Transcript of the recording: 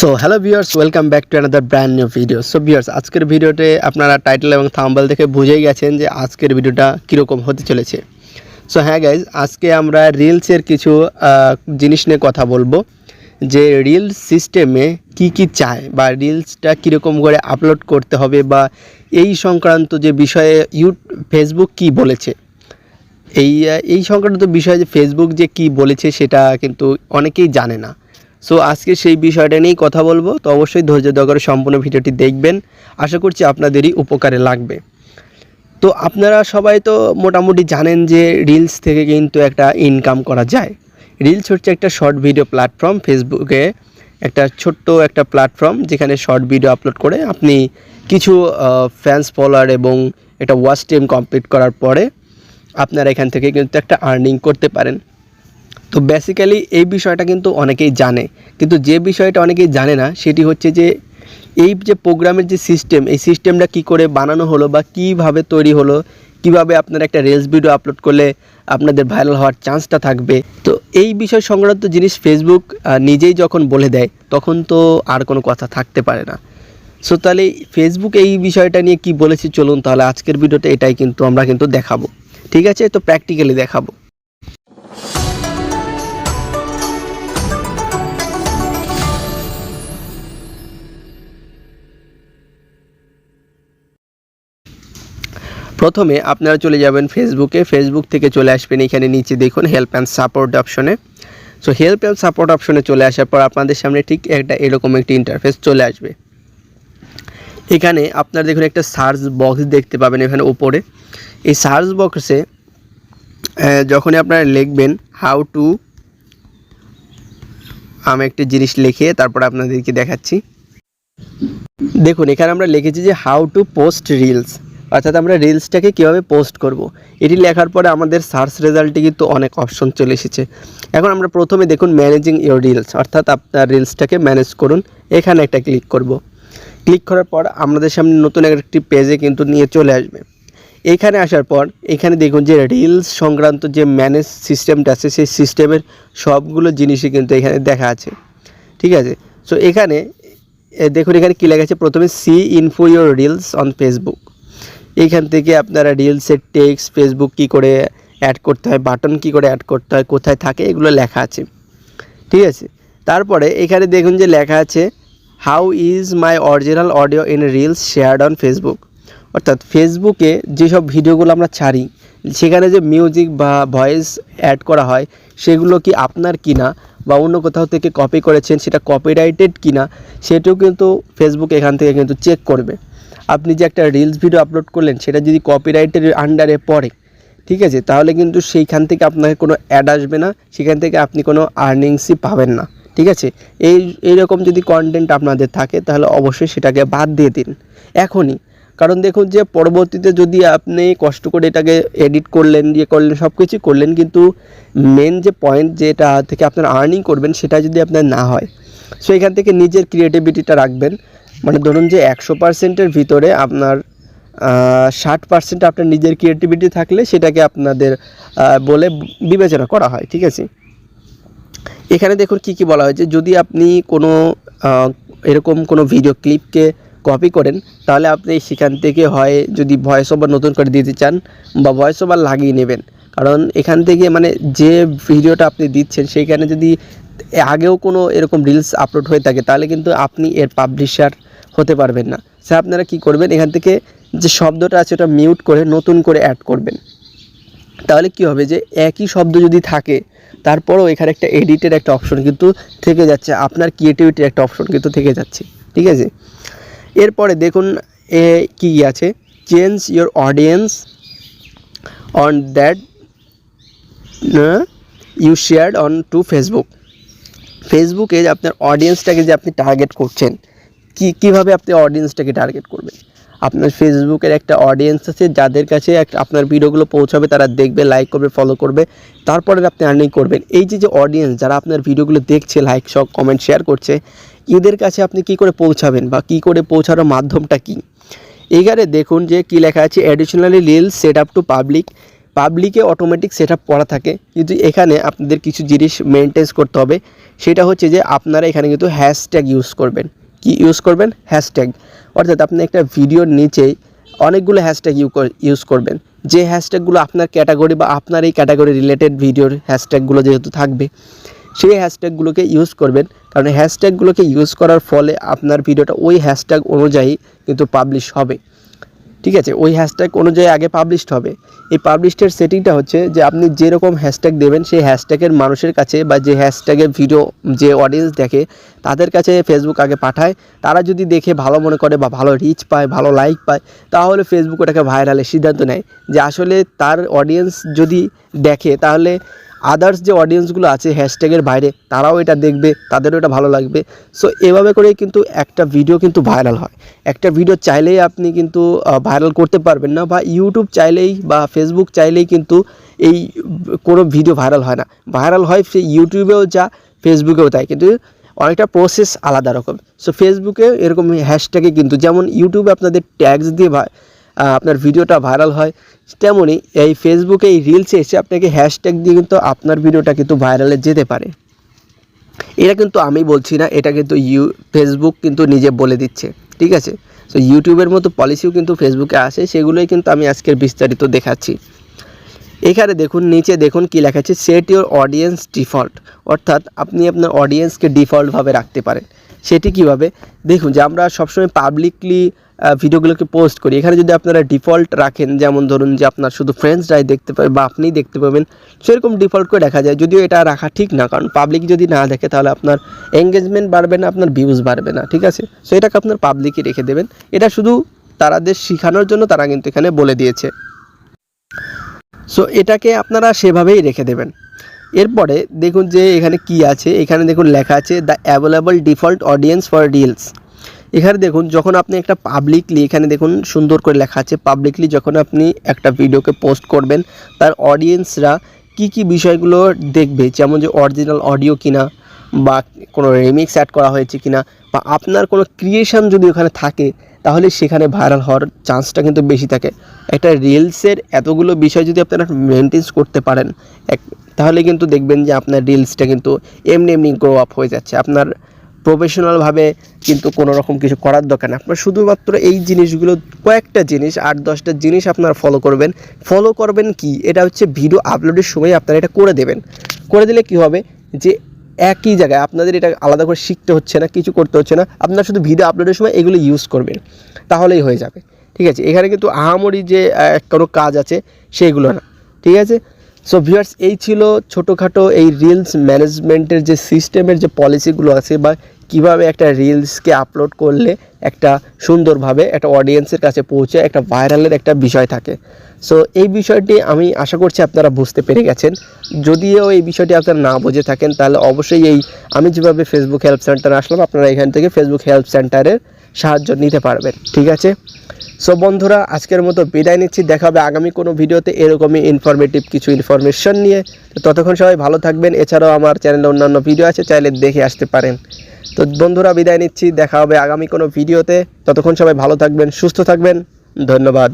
So hello viewers, welcome back to another brand new video. So viewers, আজকের ভিডিওতে আপনারা title এবং thumbnail দেখে বুঝেই গেছেন যে আজকের ভিডিওটা কীরকম হতে চলেছে। সো হ্যাঁ গাইজ, আজকে আমরা রিলসের কিছু জিনিস নিয়ে কথা বলবো, যে রিলস সিস্টেমে কি চায় বা রিলসটা কীরকম করে আপলোড করতে হবে বা এই সংক্রান্ত যে বিষয়ে ফেসবুক কি বলেছে, এই সংক্রান্ত বিষয়ে যে ফেসবুক যে কি বলেছে সেটা কিন্তু অনেকেই জানে না। সো আজকে সেই বিষয়টা নিয়েই কথা বলবো। তো অবশ্যই ধৈর্য ধরে সম্পূর্ণ ভিডিওটি দেখবেন, আশা করছি আপনাদেরই উপকারে লাগবে। তো আপনারা সবাই তো মোটামুটি জানেন যে রিলস থেকে কিন্তু একটা ইনকাম করা যায়। রিলস হচ্ছে একটা শর্ট ভিডিও প্ল্যাটফর্ম, ফেসবুকে একটা ছোট্ট একটা প্ল্যাটফর্ম যেখানে শর্ট ভিডিও আপলোড করে আপনি কিছু ফ্যান্স ফলোয়ার এবং একটা ওয়াচ টাইম কমপ্লিট করার পরে আপনারা এখান থেকে কিন্তু একটা আর্নিং করতে পারেন। তো বেসিক্যালি এই বিষয়টা কিন্তু অনেকেই জানে, কিন্তু যে বিষয়টা অনেকেই জানে না সেটি হচ্ছে যে এই যে প্রোগ্রামের যে সিস্টেম, এই সিস্টেমটা কি করে বানানো হলো বা কিভাবে তৈরি হলো, কিভাবে আপনারা একটা রিলস ভিডিও আপলোড করলে আপনাদের ভাইরাল হওয়ার চান্সটা থাকবে। তো এই বিষয় সংক্রান্ত জিনিস ফেসবুক নিজেই যখন বলে দেয় তখন তো আর কোনো কথা থাকতে পারে না। সো তাহলে ফেসবুক এই বিষয়টা নিয়ে কি বলেছে, চলুন তাহলে আজকের ভিডিওতে এটাই কিন্তু আমরা কিন্তু দেখাবো। ঠিক আছে, তো প্র্যাকটিক্যালি দেখাবো। প্রথমে আপনারা চলে যাবেন ফেসবুকে, ফেসবুক থেকে চলে আসবেন এখানে নিচে দেখুন হেল্প অ্যান্ড সাপোর্ট অপশনে। সো হেল্প অ্যান্ড সাপোর্ট অপশনে চলে আসার পর আপনাদের সামনে ঠিক এরকম একটি ইন্টারফেস চলে আসবে। এখানে আপনারা দেখুন একটা সার্চ বক্স দেখতে পাবেন এখানে উপরে। এই সার্চ বক্সে যখনই আপনারা লিখবেন হাউ টু, আমি একটি জিনিস লিখে তারপর আপনাদেরকে দেখাচ্ছি। দেখুন এখানে আমরা লিখেছি যে হাউ টু পোস্ট রিলস, অর্থাৎ আমরা রিলসটাকে কীভাবে পোস্ট করব। এটি লেখার পরে আমাদের সার্চ রেজাল্টে কিন্তু অনেক অপশন চলে এসেছে। এখন আমরা প্রথমে দেখুন ম্যানেজিং ইওর রিলস, অর্থাৎ আপনার রিলসটাকে ম্যানেজ করুন, এখানে একটা ক্লিক করব। ক্লিক করার পর আমাদের সামনে নতুন একটি পেজে কিন্তু নিয়ে চলে আসবে। এইখানে আসার পর এখানে দেখুন যে রিলস সংক্রান্ত যে ম্যানেজ সিস্টেমটা আছে সেই সিস্টেমের সবগুলো জিনিসই কিন্তু এখানে দেখা আছে। ঠিক আছে, সো এখানে দেখুন এখানে কী লেখা আছে, প্রথমে see info your reels on Facebook. এইখান থেকে আপনারা রিলসের টেক্সট, ফেসবুক কী করে অ্যাড করতে হয়, বাটন কী করে অ্যাড করতে হয়, কোথায় থাকে, এগুলো লেখা আছে। ঠিক আছে, তারপরে এখানে দেখুন যে লেখা আছে how is my original audio in reels shared on Facebook, অর্থাৎ ফেসবুকে যেসব ভিডিওগুলো আমরা ছাড়ি সেখানে যে মিউজিক বা ভয়েস অ্যাড করা হয় সেগুলো কি আপনার কিনা বা অন্য কোথাও থেকে কপি করেছেন, সেটা কপিরাইটেড কিনা, সেটাও কিন্তু ফেসবুক এখান থেকে কিন্তু চেক করবে। আপনি যে একটা রিলস ভিডিও আপলোড করলেন সেটা যদি কপিরাইটের আন্ডারে পড়ে, ঠিক আছে, তাহলে কিন্তু সেইখান থেকে আপনাকে কোনো অ্যাড আসবে না, সেখান থেকে আপনি কোনো আর্নিংসই পাবেন না। ঠিক আছে, এইরকম যদি কন্টেন্ট আপনাদের থাকে তাহলে অবশ্যই সেটাকে বাদ দিয়ে দিন এখনই। কারণ দেখুন যে পরবর্তীতে যদি আপনি কষ্ট করে এটাকে এডিট করলেন, সব কিছু করলেন, কিন্তু মেন যে পয়েন্ট যেটা থেকে আপনার আর্নিং করবেন সেটা যদি আপনার না হয়, সো এখান থেকে নিজের ক্রিয়েটিভিটিটা রাখবেন। মানে ধরুন যে 100%-এর ভিতরে আপনার 60% আপনার নিজের ক্রিয়েটিভিটি থাকলে সেটাকে আপনাদের বলে বিবেচনা করা হয়। ঠিক আছে, এখানে দেখুন কি বলা হয়েছে, যদি আপনি কোনো এরকম কোনো ভিডিও ক্লিপকে কপি করেন তাহলে আপনি সেখান থেকে হয় যদি ভয়েস ওভার নতুন করে দিতে চান বা ভয়েস ওভার লাগিয়ে নেবেন। কারণ এখান থেকে মানে যে ভিডিওটা আপনি দিচ্ছেন সেইখানে যদি আগেও কোনো এরকম রিলস আপলোড হয়ে থাকে তাহলে কিন্তু আপনি এর পাবলিশার হতে পারবেন না। স্যার আপনারা কি করবেন, এখান থেকে যে শব্দটা আছে ওটা মিউট করে নতুন করে অ্যাড করবেন। তাহলে কি হবে যে একই শব্দ যদি থাকে তারপরেও এখানে একটা এডিটের একটা অপশন কিন্তু থেকে যাচ্ছে, আপনার ক্রিয়েটিভিটির একটা অপশন কিন্তু থেকে যাচ্ছে। ঠিক আছে, এরপরে দেখুন কি আছে, change your audience on that you shared on to Facebook. ফেসবুকে যে আপনার অডিয়েন্সটাকে যে আপনি টার্গেট করছেন, কীভাবে আপনি অডিয়েন্সটাকে টার্গেট করবেন। আপনার ফেসবুকের একটা অডিয়েন্স আছে যাদের কাছে আপনার ভিডিওগুলো পৌঁছাবে, তারা দেখবে, লাইক করবে, ফলো করবে, তারপরে আপনি আর্নিং করবেন। এই যে অডিয়েন্স যারা আপনার ভিডিওগুলো দেখছে, লাইক, সব কমেন্ট, শেয়ার করছে, এদের কাছে আপনি কি করে পৌঁছাবেন বা কি করে পৌঁছানোর মাধ্যমটা কি। এইখানে দেখুন যে কি লেখা আছে, additionally reels set up to public পাবলিকে অটোমেটিক সেটআপ করা থাকে, কিন্তু এখানে আপনাদের কিছু জিনিস মেনটেন করতে হবে। সেটা হচ্ছে যে আপনারা এখানে কিন্তু হ্যাশট্যাগ ইউজ করবেন। কি ইউজ করবেন? হ্যাশট্যাগ। অর্থাৎ আপনি একটা ভিডিওর নিচেই অনেকগুলো হ্যাশট্যাগ ইউজ করবেন, যে হ্যাশট্যাগুলো আপনার ক্যাটাগরি বা আপনার এই ক্যাটাগরি রিলেটেড ভিডিওর হ্যাশট্যাগুলো যেহেতু থাকবে, সেই হ্যাশট্যাগুলোকে ইউজ করবেন। কারণ হ্যাশট্যাগুলোকে ইউজ করার ফলে আপনার ভিডিওটা ওই হ্যাশট্যাগ অনুযায়ী কিন্তু পাবলিশ হবে। ঠিক আছে, ওই হ্যাশট্যাগ অনুযায়ী আগে পাবলিশড হবে। এই পাবলিশের সেটিংটা হচ্ছে যে আপনি যেরকম হ্যাশট্যাগ দেবেন সেই হ্যাশট্যাগের মানুষের কাছে বা যে হ্যাশট্যাগের ভিডিও যে অডিয়েন্স দেখে তাদের কাছে ফেসবুক আগে পাঠায়। তারা যদি দেখে ভালো মনে করে বা ভালো রিচ পায়, ভালো লাইক পায়, তাহলে ফেসবুক ওটাকে ভাইরালের সিদ্ধান্ত নেয় যে আসলে তার অডিয়েন্স যদি দেখে তাহলে আদার্স যে অডিয়েন্সগুলো আছে হ্যাশট্যাগের বাইরে তারাও এটা দেখবে, তাদেরও এটা ভালো লাগবে। সো এভাবে করেই কিন্তু একটা ভিডিও কিন্তু ভাইরাল হয়। একটা ভিডিও চাইলেই আপনি কিন্তু ভাইরাল করতে পারবেন না, বা ইউটিউব চাইলেই বা ফেসবুক চাইলেই কিন্তু এই কোনো ভিডিও ভাইরাল হয় না। ভাইরাল হয় ইউটিউবেও যা, ফেসবুকেও তাই, কিন্তু অনেকটা প্রসেস আলাদা রকম। সো ফেসবুকে এরকম হ্যাশট্যাগে কিন্তু যেমন ইউটিউবে আপনাদের ট্যাগস দিয়ে আপনার ভিডিওটা ভাইরাল হয়, তেমনই এই ফেসবুকে এই রিলসে এসে আপনাকে হ্যাশট্যাগ দিয়ে কিন্তু আপনার ভিডিওটা কিন্তু ভাইরালে যেতে পারে। এটা কিন্তু আমি বলছি না, এটা কিন্তু ফেসবুক কিন্তু নিজে বলে দিচ্ছে। ঠিক আছে, সো ইউটিউবের মতো পলিসিও কিন্তু ফেসবুকে আসে, সেগুলোই কিন্তু আমি আজকের বিস্তারিত দেখাচ্ছি। এখানে দেখুন, নিচে দেখুন কি লেখা আছে, সেট ইউর অডিয়েন্স ডিফল্ট। অর্থাৎ আপনি আপনার অডিয়েন্সকে ডিফল্টভাবে রাখতে পারেন। সেটি কিভাবে? দেখুন যে আমরা সবসময় পাবলিকলি ভিডিওগুলোকে পোস্ট করি। এখানে যদি আপনারা ডিফল্ট রাখেন, যেমন ধরুন যে আপনার শুধু ফ্রেন্ডসরাই দেখতে পাবে বা আপনিই দেখতে পাবেন, সেরকম ডিফল্ট করে দেখা যায়। যদিও এটা রাখা ঠিক না, কারণ পাবলিক যদি না দেখে তাহলে আপনার এঙ্গেজমেন্ট বাড়বে না, আপনার ভিউজ বাড়বে না। ঠিক আছে, সো এটাকে আপনার পাবলিকই রেখে দেবেন। এটা শুধু তাদের শেখানোর জন্য তারা কিন্তু এখানে বলে দিয়েছে। সো এটাকে আপনারা সেভাবেই রেখে দেবেন। এরপরে দেখুন যে এখানে কি আছে, এখানে দেখুন লেখা আছে the available default audience for reels. এখানে দেখুন যখন আপনি একটা পাবলিকলি, এখানে দেখুন সুন্দর করে লেখা আছে পাবলিকলি, যখন আপনি একটা ভিডিওকে পোস্ট করবেন তার অডিয়েন্সরা কি কি বিষয়গুলো দেখবে, যেমন যে অরিজিনাল অডিও কিনা, বা কোনো রিমিক্স অ্যাড করা হয়েছে কিনা, বা আপনার কোনো ক্রিয়েশন যদি ওখানে থাকে তাহলে সেখানে ভাইরাল হওয়ার চান্সটা কিন্তু বেশি থাকে। একটা রিলসের এতগুলো বিষয় যদি আপনারা মেনটেন করতে পারেন তাহলে কিন্তু দেখবেন যে আপনার রিলসটা কিন্তু এমনি এমনি গ্রো আপ হয়ে যাচ্ছে। আপনার প্রফেশনালভাবে কিন্তু কোনো রকম কিছু করার দরকার নেই। আপনার শুধুমাত্র এই জিনিসগুলো, কয়েকটা জিনিস, 8-10টা জিনিস আপনারা ফলো করবেন কি, এটা হচ্ছে ভিডিও আপলোডের সময় আপনারা এটা করে দেবেন। করে দিলে কি হবে যে একই জায়গায় আপনাদের এটা আলাদা করে শিখতে হচ্ছে না, কিছু করতে হচ্ছে না, আপনারা শুধু ভিডিও আপলোডের সময় এগুলো ইউজ করবেন, তাহলেই হয়ে যাবে। ঠিক আছে, এখানে কিন্তু আহামরি যে কোনো কাজ আছে সেগুলো না। ঠিক আছে, সো ভিউয়ার্স, এই ছিল ছোটোখাটো এই রিলস ম্যানেজমেন্টের যে সিস্টেমের যে পলিসিগুলো আছে, বা কিভাবে একটা রিলসকে আপলোড করলে একটা সুন্দরভাবে একটা অডিয়েন্সের কাছে পৌঁছে একটা ভাইরালের একটা বিষয় থাকে। সো এই বিষয়টি আমি আশা করছি আপনারা বুঝতে পেরে গেছেন। যদিও এই বিষয়টি আপনারা না বুঝে থাকেন তাহলে অবশ্যই আমি যেভাবে ফেসবুক হেল্প সেন্টারে আসলাম, আপনারা এখান থেকে ফেসবুক হেল্প সেন্টারের সাহায্য নিতে পারবেন। ঠিক আছে, সো বন্ধুরা, আজকের মতো বিদায় নিচ্ছি। দেখা হবে আগামী কোনো ভিডিওতে এরকমই ইনফরমেটিভ কিছু ইনফরমেশন নিয়ে। তো ততক্ষণ সবাই ভালো থাকবেন। এছাড়াও আমার চ্যানেলে অন্যান্য ভিডিও আছে, চাইলে দেখে আসতে পারেন। তো বন্ধুরা, বিদায় নিচ্ছি, দেখা হবে আগামী কোনো ভিডিওতে। ততক্ষণ সবাই ভালো থাকবেন, সুস্থ থাকবেন। ধন্যবাদ।